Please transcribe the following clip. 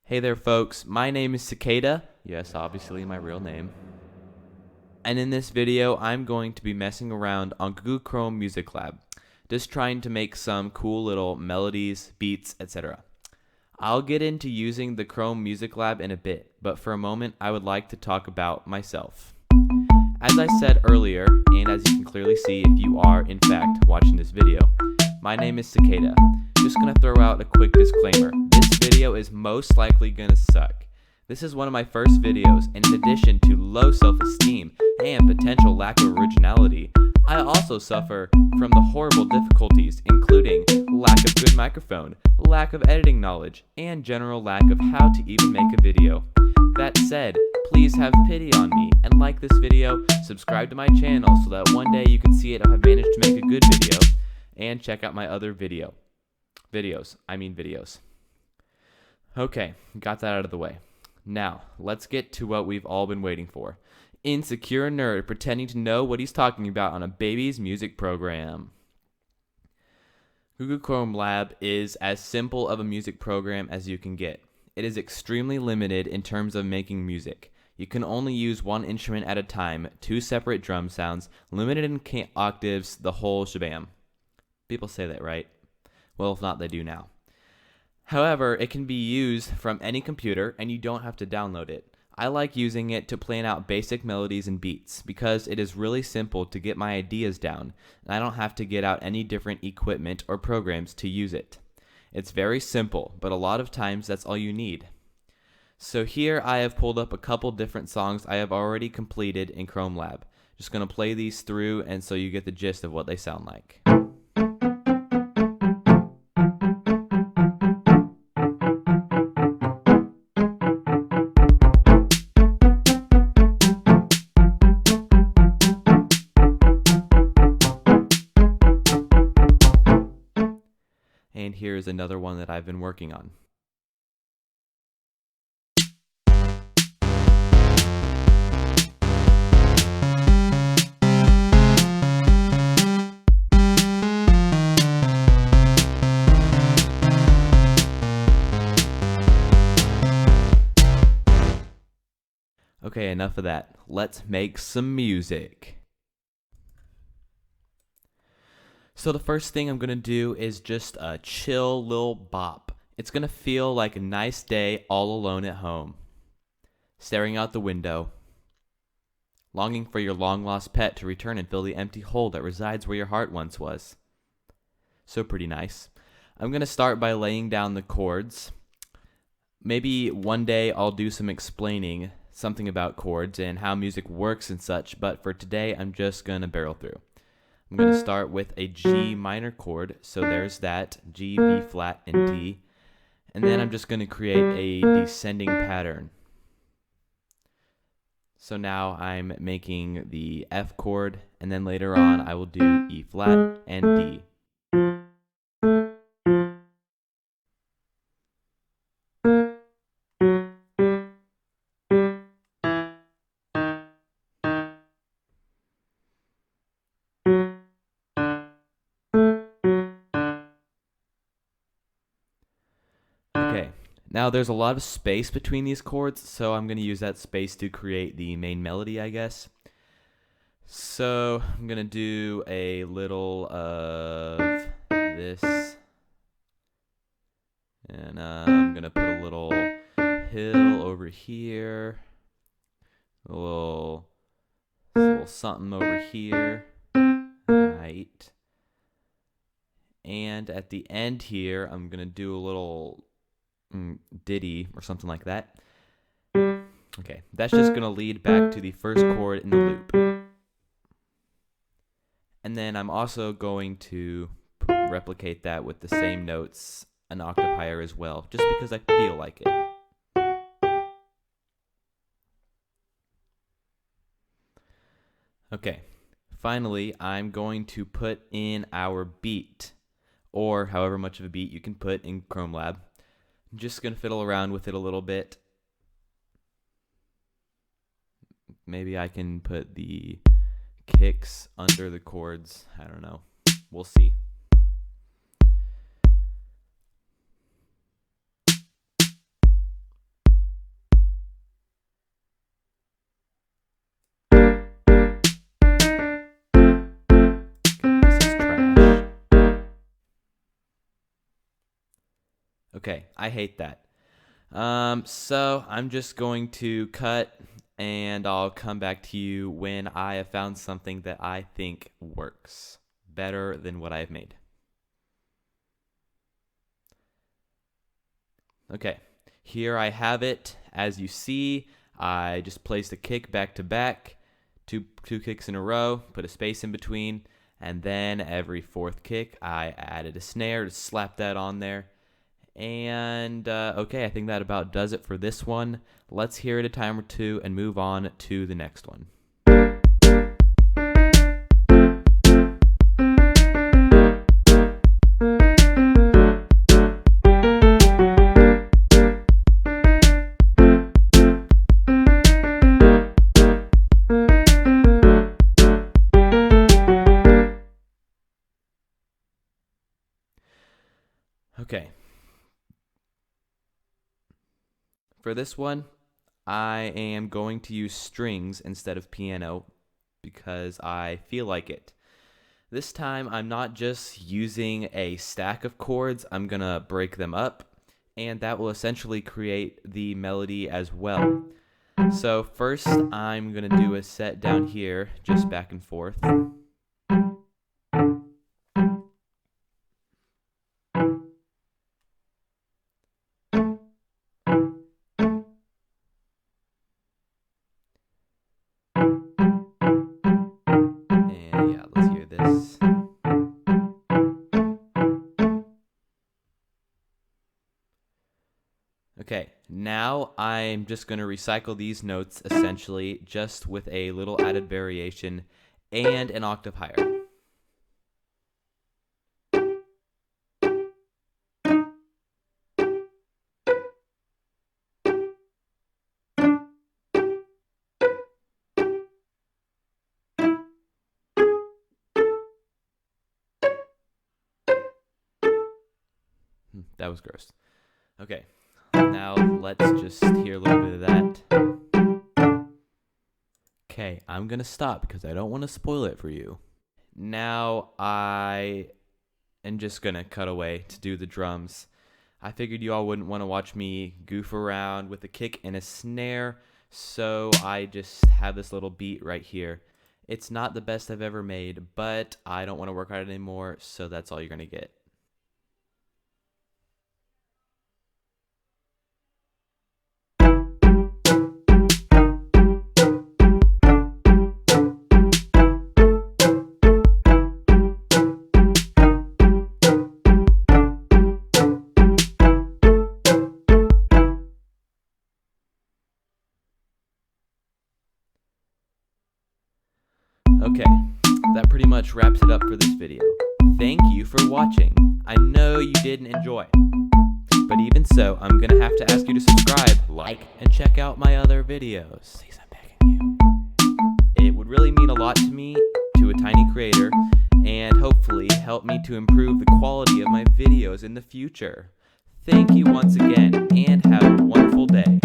Hey there, folks. My name is Cicada. Yes, obviously my real name. And in this video, I'm going to be messing around on Google Chrome Music Lab, just trying to make some cool little melodies, beats, etc. I'll get into using the Chrome Music Lab in a bit, but for a moment, I would like to talk about myself. As I said earlier, and as you can clearly see if you are, in fact, watching this video, my name is Cicada. Just gonna throw out a quick disclaimer. This video is most likely gonna suck. This is one of my first videos, and in addition to low self-esteem and potential lack of originality, I also suffer from the horrible difficulties, including lack of good microphone, lack of editing knowledge, and general lack of how to even make a video. That said, please have pity on me and like this video, subscribe to my channel so that one day you can see it if I managed to make a good video, and check out my other videos. Okay, got that out of the way. Now, let's get to what we've all been waiting for. Insecure nerd pretending to know what he's talking about on a baby's music program. Google Chrome Lab is as simple of a music program as you can get. It is extremely limited in terms of making music. You can only use one instrument at a time, 2 separate drum sounds, limited in octaves, the whole shebang. People say that, right? Well, if not, they do now. However, it can be used from any computer and you don't have to download it. I like using it to plan out basic melodies and beats because it is really simple to get my ideas down and I don't have to get out any different equipment or programs to use it. It's very simple, but a lot of times that's all you need. So here I have pulled up a couple different songs I have already completed in Chrome Lab. Just going to play these through and so you get the gist of what they sound like. And here's another one that I've been working on. Okay, enough of that. Let's make some music. So the first thing I'm going to do is just a chill little bop. It's going to feel like a nice day all alone at home. Staring out the window. Longing for your long-lost pet to return and fill the empty hole that resides where your heart once was. So pretty nice. I'm going to start by laying down the chords. Maybe one day I'll do some explaining something about chords and how music works and such, but for today I'm just going to barrel through. I'm going to start with a G minor chord, so there's that, G, B flat, and D. And then I'm just going to create a descending pattern. So now I'm making the F chord, and then later on I will do E flat and D. Okay, now there's a lot of space between these chords, so I'm going to use that space to create the main melody, I guess. So I'm going to do a little of this, and I'm going to put a little hill over here, a little something over here, right. And at the end here, I'm going to do a little ditty or something like that. Okay, that's just going to lead back to the first chord in the loop. And then I'm also going to replicate that with the same notes an octave higher as well, just because I feel like it. Okay, finally, I'm going to put in our beat, or however much of a beat you can put in Chrome Lab. I'm just going to fiddle around with it a little bit. Maybe I can put the kicks under the chords. I don't know. We'll see. Okay, I hate that. So I'm just going to cut, and I'll come back to you when I have found something that I think works better than what I've made. Okay, here I have it. As you see, I just placed a kick back to back, two kicks in a row, put a space in between, and then every fourth kick I added a snare to slap that on there. And okay, I think that about does it for this one. Let's hear it a time or two and move on to the next one. Okay. For this one, I am going to use strings instead of piano because I feel like it. This time, I'm not just using a stack of chords, I'm going to break them up, and that will essentially create the melody as well. So first, I'm going to do a set down here, just back and forth. Okay, now I'm just going to recycle these notes essentially just with a little added variation and an octave higher. That was gross. Okay. Now let's just hear a little bit of that. Okay, I'm going to stop because I don't want to spoil it for you. Now I am just going to cut away to do the drums. I figured you all wouldn't want to watch me goof around with a kick and a snare, so I just have this little beat right here. It's not the best I've ever made, but I don't want to work on it anymore, so that's all you're going to get. Okay, that pretty much wraps it up for this video. Thank you for watching. I know you didn't enjoy, but even so, I'm gonna have to ask you to subscribe, like, and check out my other videos. Please, I'm begging you. It would really mean a lot to me, to a tiny creator, and hopefully help me to improve the quality of my videos in the future. Thank you once again, and have a wonderful day.